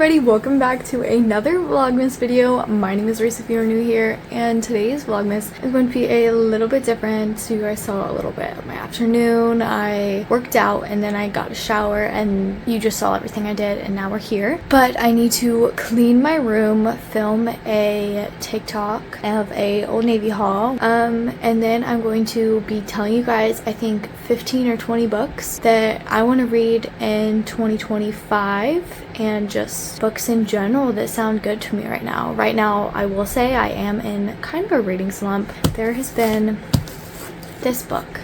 everybody, welcome back to another Vlogmas video. My name is Reese if you're new here, and today's Vlogmas is going to be a little bit different. So you guys saw a little bit of my afternoon. I worked out and then I got a shower and you just saw everything I did, and now we're here. But I need to clean my room, film a TikTok of a Old Navy haul, and then I'm going to be telling you guys I think 15 or 20 books that I want to read in 2025, and just books in general that sound good to me right now. Right now, I will say I am in kind of a reading slump. There has been this book.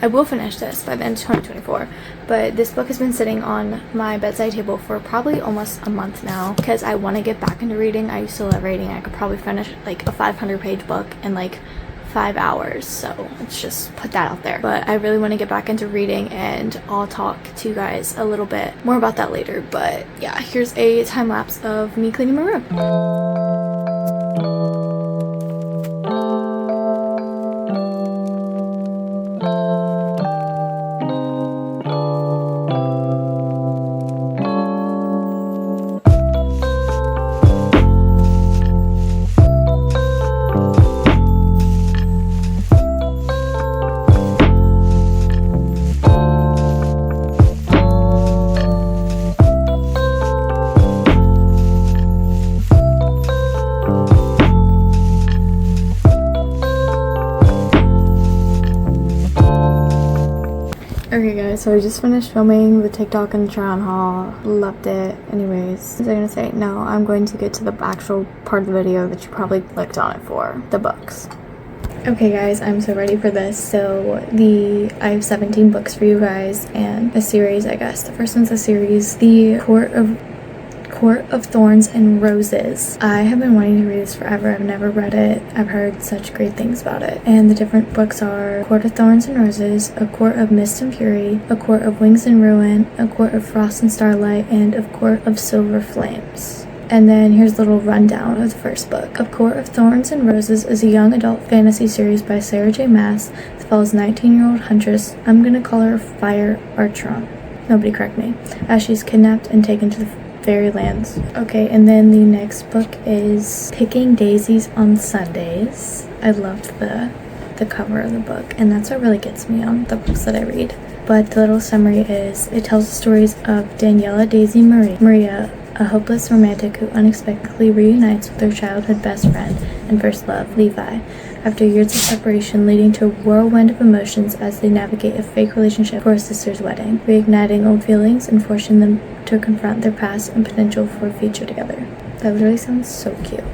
I will finish this by the end of 2024, but this book has been sitting on my bedside table for probably almost a month now because I want to get back into reading. I used to love reading. I could probably finish like a 500-page book in like 5 hours, so let's just put that out there. But I really want to get back into reading, and I'll talk to you guys a little bit more about that later. But yeah, here's a time lapse of me cleaning my room. Okay guys, so I just finished filming the TikTok and the try on haul. Loved it. Anyways, what was I gonna say? No, I'm going to get to the actual part of the video that you probably clicked on it for, the books. Okay guys, I'm so ready for this. So I have 17 books for you guys, and a series, I guess. The first one's a series, The Court of Thorns and Roses. I have been wanting to read this forever. I've never read it. I've heard such great things about it. And the different books are Court of Thorns and Roses, A Court of Mist and Fury, A Court of Wings and Ruin, A Court of Frost and Starlight, and A Court of Silver Flames. And then here's a little rundown of the first book. A Court of Thorns and Roses is a young adult fantasy series by Sarah J. Maas that follows 19-year-old huntress, I'm gonna call her Fire Archeron, nobody correct me, as she's kidnapped and taken to the Fairylands. Okay, and then the next book is Picking Daisies on Sundays. I loved the cover of the book, and that's what really gets me on the books that I read. But the little summary is, it tells the stories of Daniela Daisy Maria, a hopeless romantic who unexpectedly reunites with her childhood best friend and first love, Levi, after years of separation leading to a whirlwind of emotions as they navigate a fake relationship for a sister's wedding, reigniting old feelings and forcing them to confront their past and potential for a future together. That literally sounds so cute.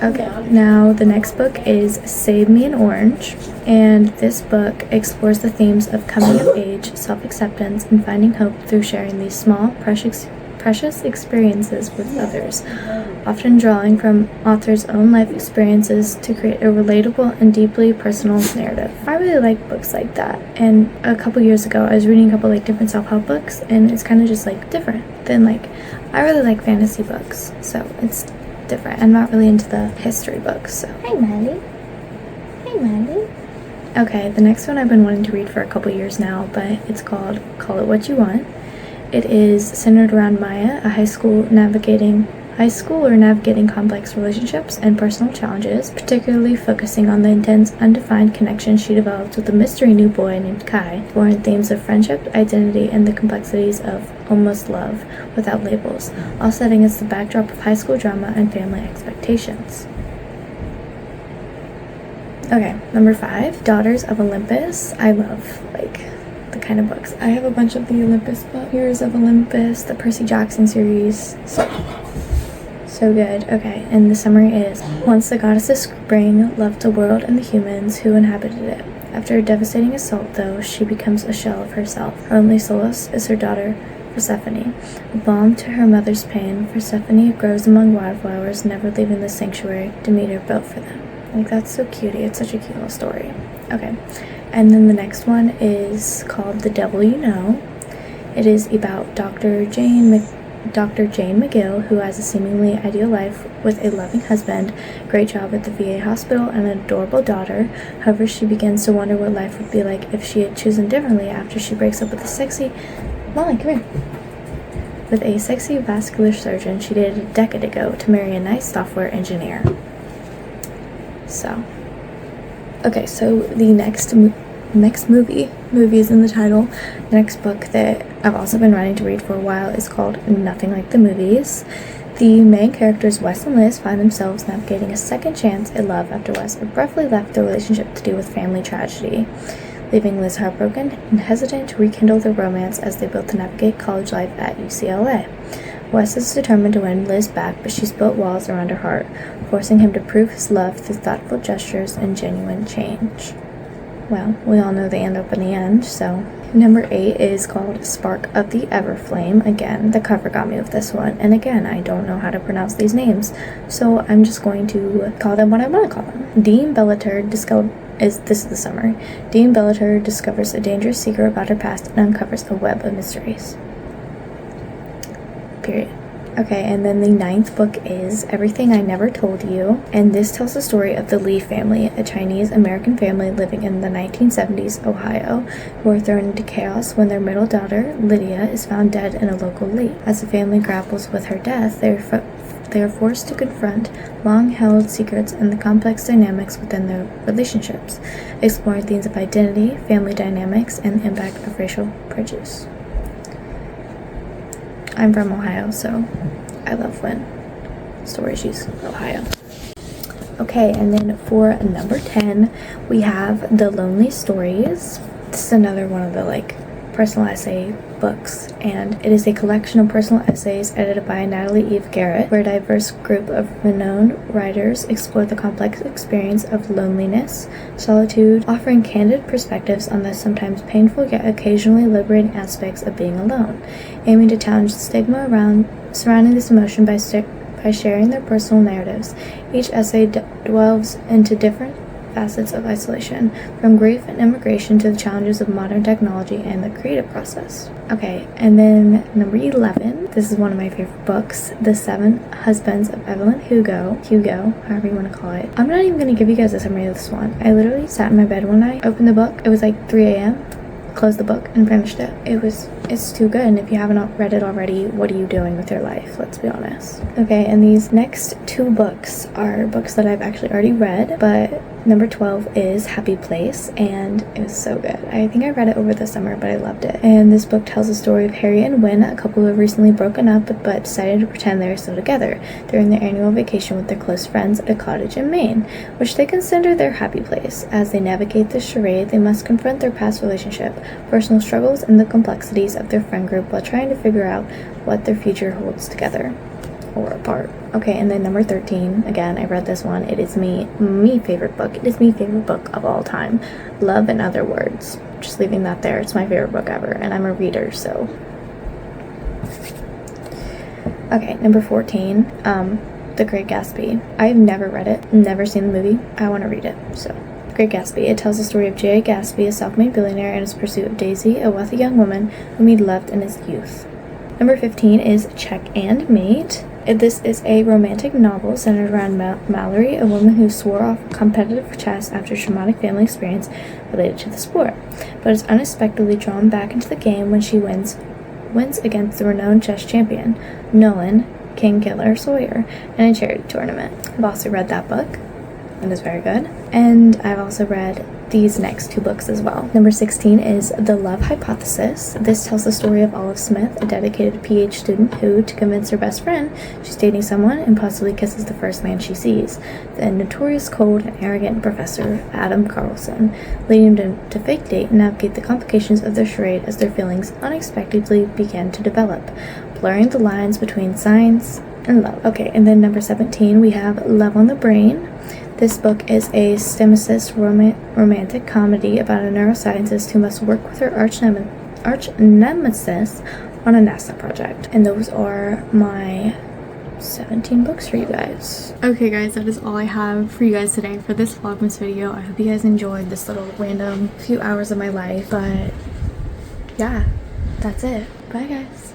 Okay, now the next book is Save Me an Orange, and this book explores the themes of coming of age, self-acceptance, and finding hope through sharing these small, precious experiences with others, often drawing from authors' own life experiences to create a relatable and deeply personal narrative. I really like books like that, and a couple years ago I was reading a couple like different self-help books, and it's kind of just like different than like, I really like fantasy books, so it's different. I'm not really into the history books, so. Hi Maddie. Hey Maddie. Okay, the next one I've been wanting to read for a couple years now, but it's called Call It What You Want. It is centered around Maya, a high schooler navigating complex relationships and personal challenges, particularly focusing on the intense, undefined connection she develops with a mystery new boy named Kai, exploring themes of friendship, identity, and the complexities of almost love without labels, all set against the backdrop of high school drama and family expectations. Okay, number 5, Daughters of Olympus. I love, the kind of books. I have a bunch of the Olympus books. Heroes of Olympus, the Percy Jackson series. So good. Okay, and the summary is, once the goddess of spring loved the world and the humans who inhabited it. After a devastating assault, though, she becomes a shell of herself. Her only solace is her daughter, Persephone. A balm to her mother's pain, Persephone grows among wildflowers, never leaving the sanctuary Demeter built for them. That's so cutie. It's such a cute little story. Okay. And then the next one is called The Devil You Know. It is about Dr. Jane McGill, who has a seemingly ideal life with a loving husband, great job at the VA hospital, and an adorable daughter. However, she begins to wonder what life would be like if she had chosen differently after she breaks up with the sexy... Molly, come here. with a sexy vascular surgeon she dated a decade ago to marry a nice software engineer. So, okay, so the next movie is in the title. The next book that I've also been wanting to read for a while is called Nothing Like the Movies. The main characters, Wes and Liz, find themselves navigating a second chance at love after Wes abruptly left their relationship to deal with family tragedy, leaving Liz heartbroken and hesitant to rekindle their romance as they both navigate college life at UCLA. Wes is determined to win Liz back, but she's built walls around her heart, forcing him to prove his love through thoughtful gestures and genuine change. Well, we all know they end up in the end, so. Number 8 is called Spark of the Everflame. Again, the cover got me with this one, and again, I don't know how to pronounce these names, so I'm just going to call them what I want to call them. Dean Bellator this is the summary. Dean Bellator discovers a dangerous secret about her past and uncovers a web of mysteries. Period. Okay, and then the 9th book is Everything I Never Told You, and this tells the story of the Lee family, a Chinese-American family living in the 1970s Ohio, who are thrown into chaos when their middle daughter, Lydia, is found dead in a local lake. As the family grapples with her death, they are forced to confront long-held secrets and the complex dynamics within their relationships, exploring themes of identity, family dynamics, and the impact of racial prejudice. I'm from Ohio, so I love when stories use Ohio. Okay, and then for number 10, we have The Lonely Stories. This is another one of the personal essay books, and it is a collection of personal essays edited by Natalie Eve Garrett, where a diverse group of renowned writers explore the complex experience of loneliness, solitude, offering candid perspectives on the sometimes painful yet occasionally liberating aspects of being alone, aiming to challenge the stigma surrounding this emotion by sharing their personal narratives. Each essay delves into different facets of isolation, from grief and immigration to the challenges of modern technology and the creative process. Okay, and then number 11, this is one of my favorite books, The 7 Husbands of Evelyn Hugo, however you want to call it. I'm not even going to give you guys a summary of this one. I literally sat in my bed one night, opened the book, it was like 3 a.m., closed the book and finished it. It's too good, and if you haven't read it already, what are you doing with your life? Let's be honest. Okay, and these next 2 books are books that I've actually already read, but number 12 is Happy Place, and it was so good. I think I read it over the summer, but I loved it. And this book tells the story of Harry and Wynne, a couple who have recently broken up but decided to pretend they are still together during their annual vacation with their close friends at a cottage in Maine, which they consider their happy place. As they navigate this charade, they must confront their past relationship, personal struggles, and the complexities of their friend group while trying to figure out what their future holds together or apart. Okay, and then number 13, again, I read this one. It is me favorite book. It is me favorite book of all time. Love in Other Words. Just leaving that there. It's my favorite book ever, and I'm a reader, so. Okay, number 14, The Great Gatsby. I've never read it, never seen the movie. I want to read it, so. The Great Gatsby. It tells the story of J. Gatsby, a self-made billionaire, and his pursuit of Daisy, a wealthy young woman whom he loved in his youth. Number 15 is Check and Mate. This is a romantic novel centered around Mallory, a woman who swore off competitive chess after a traumatic family experience related to the sport, but is unexpectedly drawn back into the game when she wins against the renowned chess champion, Nolan King Killer Sawyer, in a charity tournament. I've also read that book. It is very good. And I've also read these next 2 books as well. Number 16 is The Love Hypothesis. This tells the story of Olive Smith, a dedicated PhD student who, to convince her best friend she's dating someone, impulsively kisses the first man she sees, the notorious cold and arrogant Professor Adam Carlson, leading them to fake date and navigate the complications of their charade as their feelings unexpectedly begin to develop, blurring the lines between science and love. Okay, and then number 17, we have Love on the Brain. This book is a STEMicist romantic comedy about a neuroscientist who must work with her arch nemesis on a NASA project. And those are my 17 books for you guys. Okay guys, that is all I have for you guys today for this Vlogmas video. I hope you guys enjoyed this little random few hours of my life, but yeah, that's it. Bye guys.